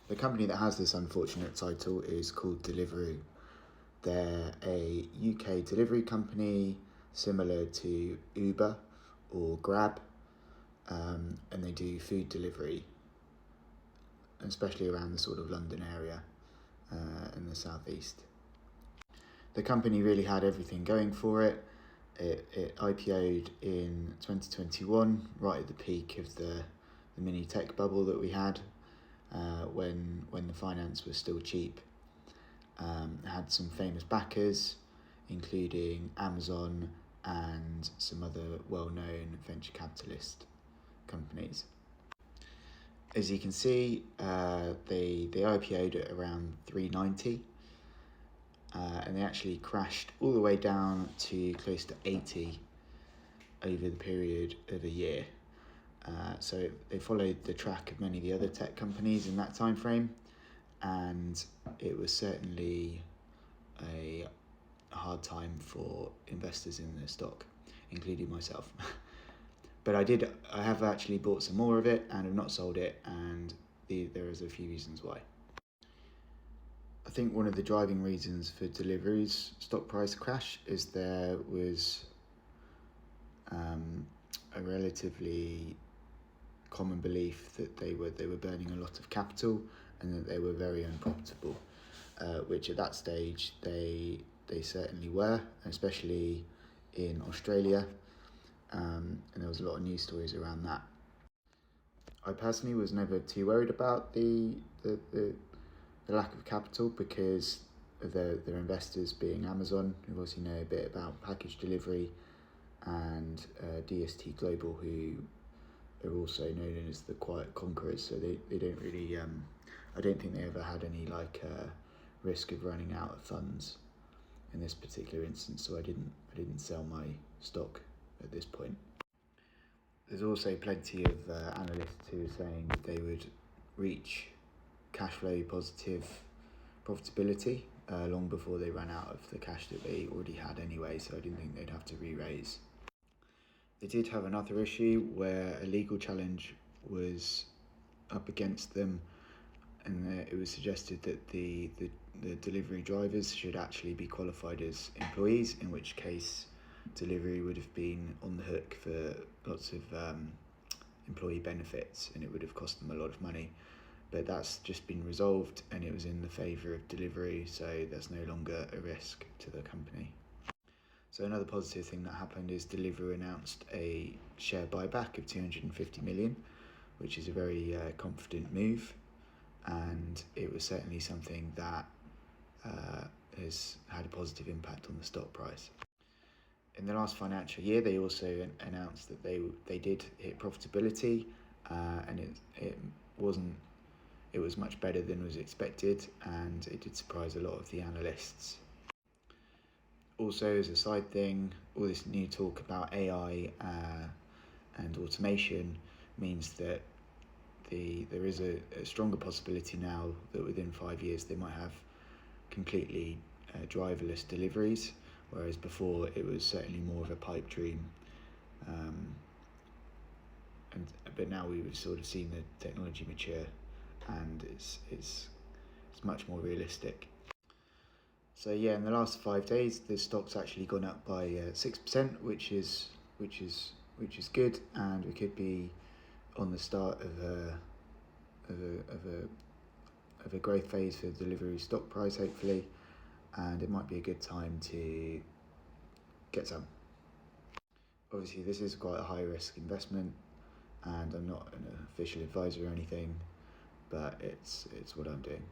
The company that has this unfortunate title is called Deliveroo. They're a UK delivery company similar to Uber or Grab, and they do food delivery, especially around the sort of London area in the southeast. The company really had everything going for it. It IPO'd in 2021, right at the peak of the mini tech bubble that we had, when the finance was still cheap. It had some famous backers, including Amazon and some other well-known venture capitalist companies. As you can see, they IPO'd at around 390, and they actually crashed all the way down to close to 80 over the period of a year. So they followed the track of many of the other tech companies in that time frame, and it was certainly a hard time for investors in the stock, including myself. But I have actually bought some more of it and have not sold it, and there is a few reasons why. I think one of the driving reasons for Deliveroo's stock price crash is there was a relatively common belief that they were burning a lot of capital and that they were very unprofitable, which at that stage they certainly were, especially in Australia, and there was a lot of news stories around that. I personally was never too worried about the lack of capital because of their investors being Amazon, who obviously know a bit about package delivery, and DST Global, who are also known as the quiet conquerors. So they don't really, I don't think they ever had any risk of running out of funds in this particular instance. So I didn't sell my stock at this point. There's also plenty of analysts who are saying that they would reach cash flow positive profitability long before they ran out of the cash that they already had anyway, so I didn't think they'd have to re-raise. They did have another issue where a legal challenge was up against them, and it was suggested that the delivery drivers should actually be qualified as employees, in which case Deliveroo would have been on the hook for lots of employee benefits, and it would have cost them a lot of money. But that's just been resolved, and it was in the favour of Deliveroo, so there's no longer a risk to the company. So another positive thing that happened is Deliveroo announced a share buyback of 250 million, which is a very confident move, and it was certainly something that has had a positive impact on the stock price. In the last financial year, they also announced that they did hit profitability, and it was much better than was expected, and it did surprise a lot of the analysts. Also, as a side thing, all this new talk about AI and automation means that there is a stronger possibility now that within 5 years they might have completely driverless deliveries, whereas before it was certainly more of a pipe dream. But now we've sort of seen the technology mature, and it's much more realistic. So yeah, in the last 5 days, the stock's actually gone up by 6%, which is good, and we could be on the start of a growth phase for Deliveroo stock price, hopefully, and it might be a good time to get some. Obviously, this is quite a high risk investment, and I'm not an official advisor or anything, but it's what I'm doing.